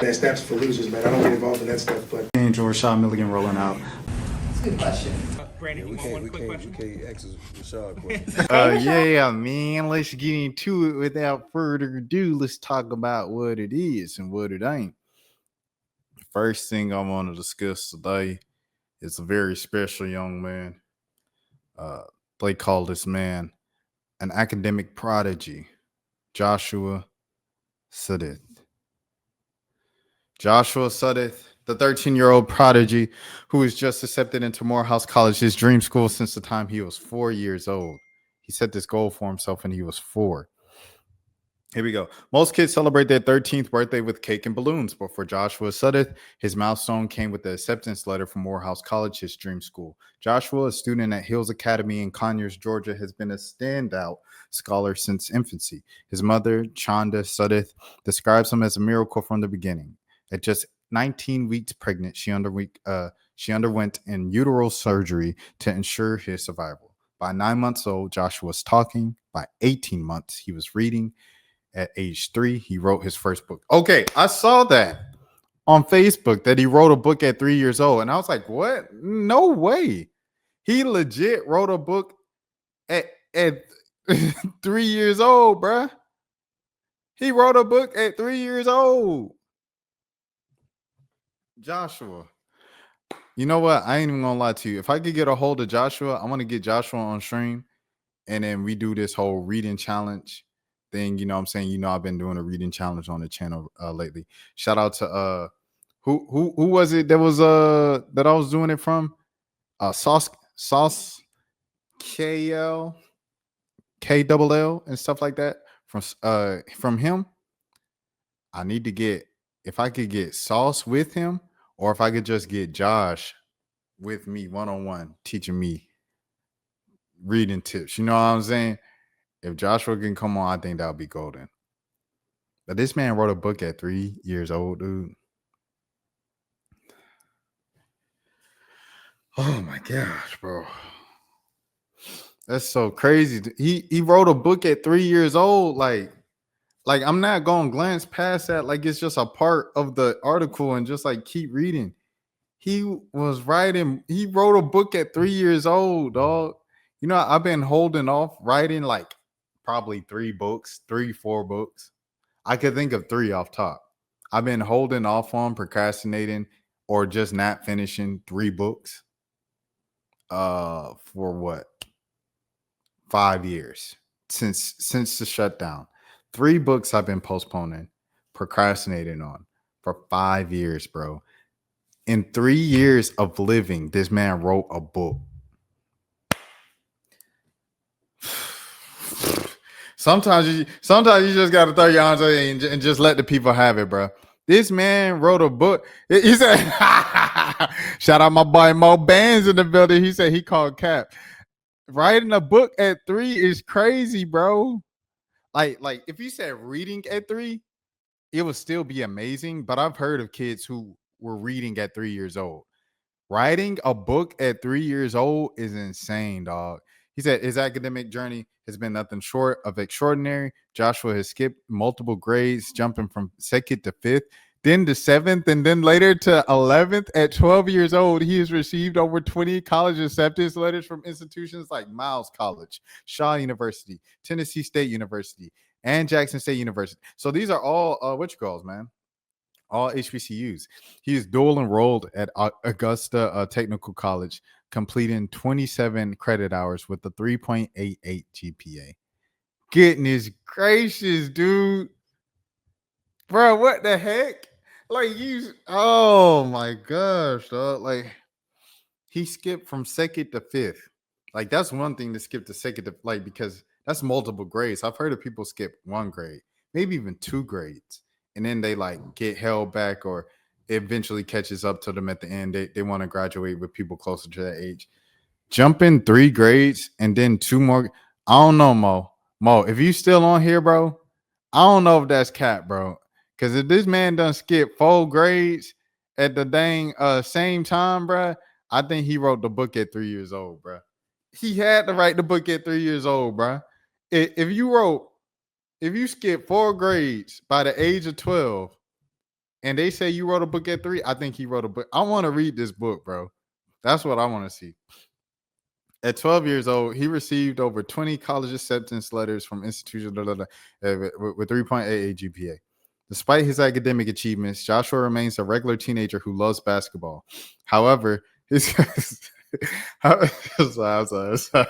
That snaps for losers, man. I don't get involved in that stuff, but Angel Rashad Milligan rolling out. That's a good question. Brandon, We you want one can't, we quick can't, we question? can't ask Rashad questions. Yeah, man. Let's get into it without further ado. Let's talk about what it is and what it ain't. First thing I want to discuss today is a very special young man. Uh, they call this man an academic prodigy, Joshua Suddith. Joshua Suddith, the 13-year-old prodigy who was just accepted into Morehouse College, his dream school since the time he was 4 years old. He set this goal for himself when he was 4. Here we go. Most kids celebrate their 13th birthday with cake and balloons, but for Joshua Suddith, his milestone came with the acceptance letter from Morehouse College, his dream school. Joshua, a student at Hills Academy in Conyers, Georgia, has been a standout scholar since infancy. His mother, Chanda Suddith, describes him as a miracle from the beginning. At just 19 weeks pregnant, she underwent in utero surgery to ensure his survival. By 9 months old, Joshua was talking. By 18 months, he was reading. At age 3, he wrote his first book. Okay, I saw that on Facebook that he wrote a book at 3 years old. And I was like, what? No way. He legit wrote a book at 3 years old, bruh. He wrote a book at 3 years old. Joshua. You know what? I ain't even gonna lie to you. If I could get a hold of Joshua, I want to get Joshua on stream. And then we do this whole reading challenge thing. You know what I'm saying? You know, I've been doing a reading challenge on the channel lately. Shout out to who was it that was that I was doing it from? Sauce KL KLL and stuff like that from him. I need to get, if I could get Sauce with him, or if I could just get Josh with me one-on-one teaching me reading tips. You know what I'm saying? If Joshua can come on, I think that would be golden. But this man wrote a book at 3 years old, dude. Oh my gosh, bro. That's so crazy. He wrote a book at 3 years old. Like I'm not gonna glance past that like it's just a part of the article and just like keep reading. He wrote a book at 3 years old, dog. You know, I've been holding off writing like probably 4 books. I could think of 3 off top. I've been holding off on procrastinating or just not finishing 3 books for what? 5 years since the shutdown. 3 books I've been postponing, procrastinating on for 5 years, bro. In 3 years of living, this man wrote a book. Sometimes you just gotta throw your arms and just let the people have it, bro. This man wrote a book. He said, shout out my boy Mo Bands in the building. He said he called Cap. Writing a book at 3 is crazy, bro. Like if you said reading at 3, it would still be amazing. But I've heard of kids who were reading at 3 years old. Writing a book at 3 years old is insane, dog. He said his academic journey has been nothing short of extraordinary. Joshua has skipped multiple grades, jumping from 2nd to 5th, then to 7th, and then later to 11th. At 12 years old, he has received over 20 college acceptance letters from institutions like Miles College, Shaw University, Tennessee State University, and Jackson State University. So these are all what you calls, man. All HBCUs. He is dual enrolled at Augusta Technical College, completing 27 credit hours with a 3.88 GPA. Goodness gracious, dude. Bro, what the heck? Like oh my gosh, dog. Like he skipped from 2nd to 5th. Like that's one thing to skip to 2nd to, like, because that's multiple grades. I've heard of people skip 1 grade, maybe even 2 grades. And then they like get held back, or it eventually catches up to them at the end. They want to graduate with people closer to that age. Jumping 3 grades and then 2 more. I don't know, Mo. Mo, if you still on here, bro, I don't know if that's cap, bro. Because if this man done skip 4 grades at the dang same time, bro, I think he wrote the book at 3 years old, bro. He had to write the book at 3 years old, bro. If you skip 4 grades by the age of 12, and they say you wrote a book at 3, I think he wrote a book. I want to read this book, bro. That's what I want to see. At 12 years old, he received over 20 college acceptance letters from institutions with 3.88 GPA. Despite his academic achievements, Joshua remains a regular teenager who loves basketball. However, his sorry.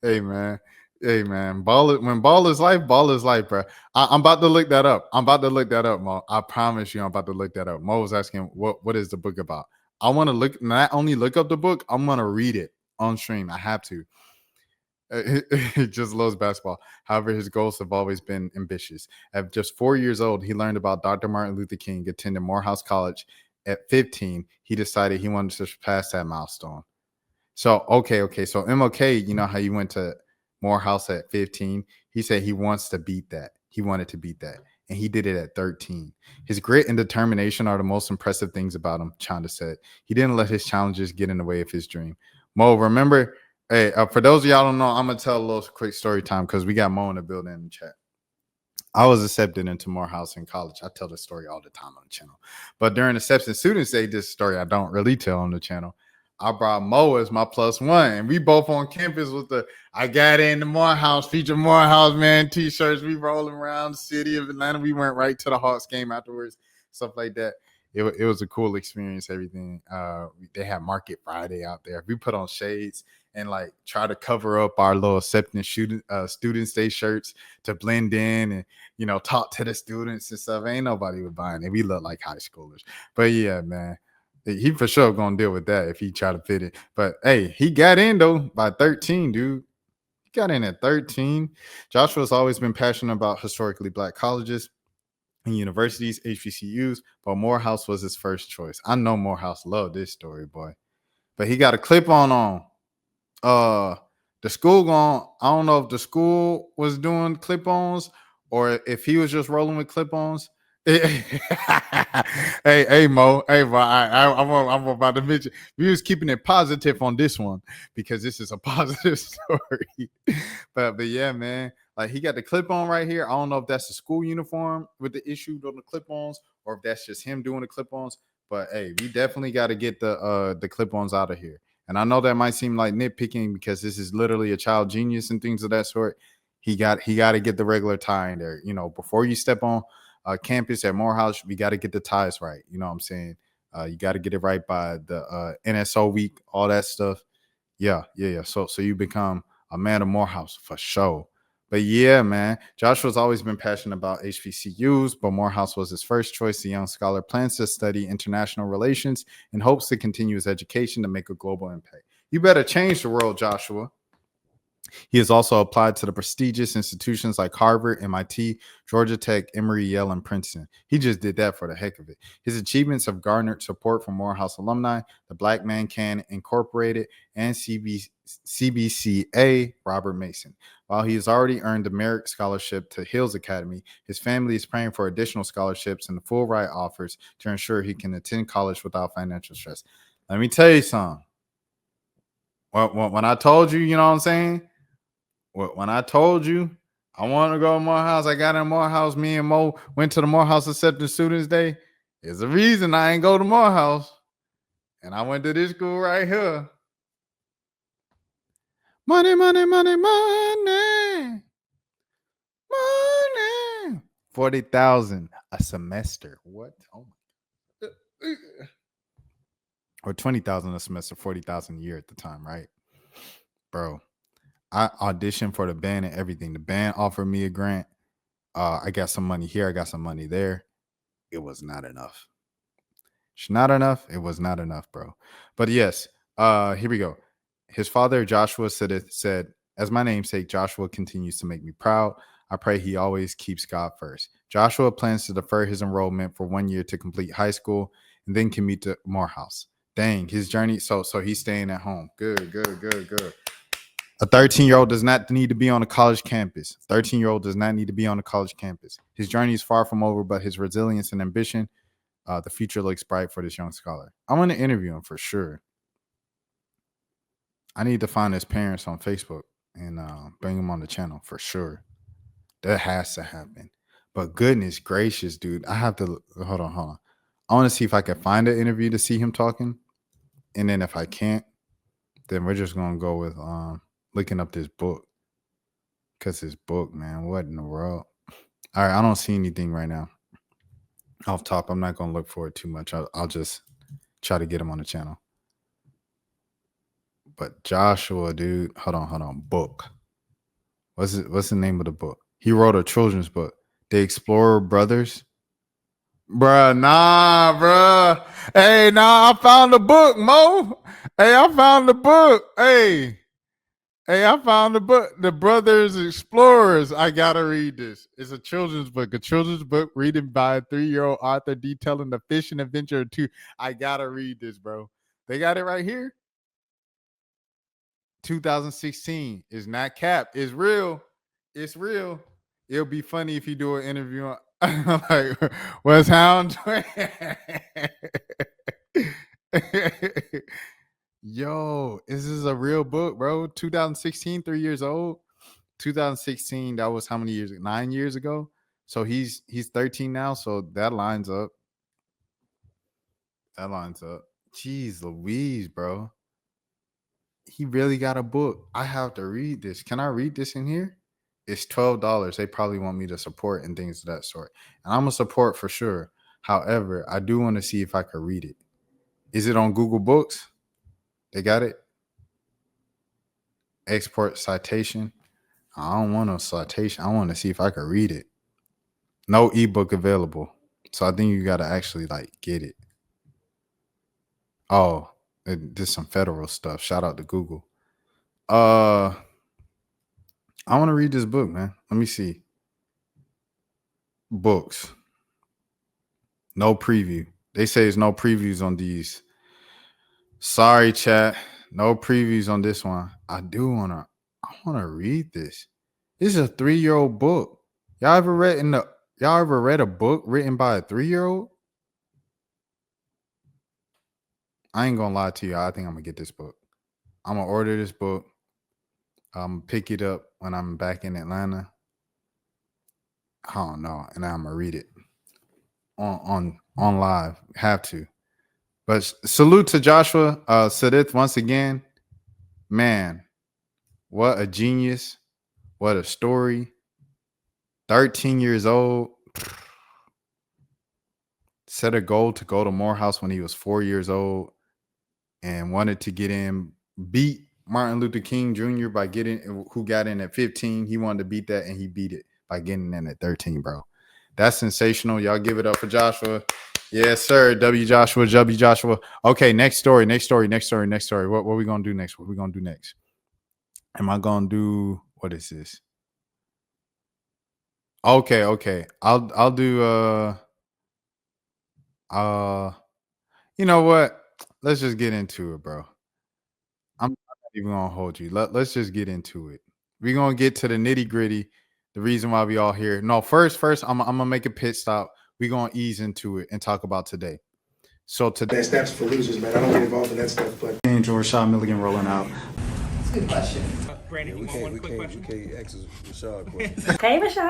Hey man, hey man, ball is life, bro. I'm about to look that up. Mo. I promise you, I'm about to look that up. Mo was asking what is the book about. I want to not only look up the book, I'm gonna read it on stream. I have to. He just loves basketball. However, his goals have always been ambitious. At just 4 years old, he learned about Dr. Martin Luther King, attended Morehouse College. At 15, he decided he wanted to surpass that milestone. So okay. So MLK, you know how you went to Morehouse at 15? He said he wants to beat that. He wanted to beat that. And he did it at 13. His grit and determination are the most impressive things about him, Chanda said. He didn't let his challenges get in the way of his dream. Mo, remember, hey, for those of y'all don't know, I'm going to tell a little quick story time because we got Mo in the building in the chat. I was accepted into Morehouse in college. I tell this story all the time on the channel. But during acceptance students day, this story I don't really tell on the channel. I brought Mo as my +1, and we both on campus with the I got in the Morehouse, feature Morehouse, man, t-shirts. We rolling around the city of Atlanta. We went right to the Hawks game afterwards, stuff like that. It was a cool experience, everything. They had Market Friday out there. We put on shades and like try to cover up our little acceptance students day shirts to blend in and, you know, talk to the students and stuff. Ain't nobody was buying it. We look like high schoolers. But yeah, man. He for sure gonna deal with that if he try to fit it. But hey, he got in though by 13, dude. He got in at 13. Joshua's always been passionate about historically black colleges and universities, HBCUs, but Morehouse was his first choice. I know Morehouse loved this story, boy. But he got a clip on. The school I don't know if the school was doing clip-ons or if he was just rolling with clip-ons. Hey Mo, I'm about to mention we was keeping it positive on this one because this is a positive story. but yeah, man, like he got the clip on right here. I don't know if that's the school uniform with the issue on the clip-ons or if that's just him doing the clip-ons. But hey, we definitely got to get the clip-ons out of here. And I know that might seem like nitpicking because this is literally a child genius and things of that sort. He got to get the regular tie in there. You know, before you step on campus at Morehouse, we got to get the ties right. You know what I'm saying? You got to get it right by the NSO week, all that stuff. Yeah. So you become a man of Morehouse for sure. But yeah, man, Joshua's always been passionate about HBCUs, but Morehouse was his first choice. The young scholar plans to study international relations and hopes to continue his education to make a global impact. You better change the world, Joshua. He has also applied to the prestigious institutions like Harvard, MIT, Georgia Tech, Emory, Yale, and Princeton. He just did that for the heck of it. His achievements have garnered support from Morehouse alumni, the Black Man Can Incorporated, and CBCA Robert Mason. While he has already earned the merit scholarship to Hills Academy, his family is praying for additional scholarships and the full ride offers to ensure he can attend college without financial stress. Let me tell you something. When I told you, you know what I'm saying? When I told you I wanted to go to Morehouse, I got in Morehouse. Me and Mo went to the Morehouse Acceptance Students Day. There's a reason I ain't go to Morehouse. And I went to this school right here. Money, money, money, money. Money. 40,000 a semester. What? Oh my. Or 20,000 a semester, 40,000 a year at the time, right? Bro. I auditioned for the band and everything. The band offered me a grant. I got some money here. I got some money there. It was not enough. It's not enough. It was not enough, bro. But yes, here we go. His father, Joshua Suddith, said, as my namesake, Joshua continues to make me proud. I pray he always keeps God first. Joshua plans to defer his enrollment for 1 year to complete high school and then commute to Morehouse. Dang, his journey. So he's staying at home. Good. A 13-year-old does not need to be on a college campus. 13-year-old does not need to be on a college campus. His journey is far from over, but his resilience and ambition, the future looks bright for this young scholar. I want to interview him for sure. I need to find his parents on Facebook and bring him on the channel for sure. That has to happen. But goodness gracious, dude. I have to hold on. I want to see if I can find an interview to see him talking. And then if I can't, then we're just gonna go with looking up this book. Cause this book, man, what in the world? All right, I don't see anything right now. Off top, I'm not gonna look for it too much. I'll just try to get him on the channel. But Joshua, dude, hold on. Book. What's the name of the book? He wrote a children's book. The Explorer Brothers. Bruh, nah, bruh. Hey, nah, I found the book, Mo. Hey, I found the book. Hey, I found the book. The Brothers Explorers. I gotta read this. It's a children's book. A children's book written by a 3-year-old author detailing the fishing adventure of two. I gotta read this, bro. They got it right here. 2016 is not capped. It's real. It's real. It'll be funny if you do an interview on like West Hound. Yo, this is a real book, bro. 2016, 3 years old. 2016, that was how many years? 9 years ago. So he's 13 now. So that lines up. That lines up. Jeez Louise, bro. He really got a book. I have to read this. Can I read this in here? It's $12. They probably want me to support and things of that sort. And I'm a support for sure. However, I do want to see if I could read it. Is it on Google Books? They got it? Export citation. I don't want a citation. I want to see if I could read it. No ebook available. So I think you got to actually like get it. Oh, there's some federal stuff. Shout out to Google. I want to read this book, man. Let me see. Books. No preview. They say there's no previews on these. Sorry, chat. No previews on this one. I wanna read this. This is a 3-year-old book. Y'all ever read a book written by a 3-year-old? I ain't gonna lie to you. I think I'm gonna get this book. I'm gonna order this book. I'm pick it up when I'm back in Atlanta. I don't know, and I'm gonna read it on live. Have to. But salute to Joshua Suddith once again. Man, what a genius. What a story. 13 years old. Set a goal to go to Morehouse when he was 4 years old and wanted to get in, beat Martin Luther King Jr. by who got in at 15. He wanted to beat that, and he beat it by getting in at 13, bro. That's sensational. Y'all give it up for Joshua. Yes, sir. W Joshua. Okay, next story. What are we gonna do next? Am I gonna do what is this? Okay. I'll do you know what? Let's just get into it, bro. I'm not even gonna hold you. Let's just get into it. We're gonna get to the nitty-gritty, the reason why we all here. No, first, I'm gonna make a pit stop. We're gonna ease into it and talk about today. So today, That's for losers, man. I don't get involved in that stuff, but Angel Rashad Milligan rolling out. That's a good question. Brandon, We can't ask Rashad a question. Hey, Rashad.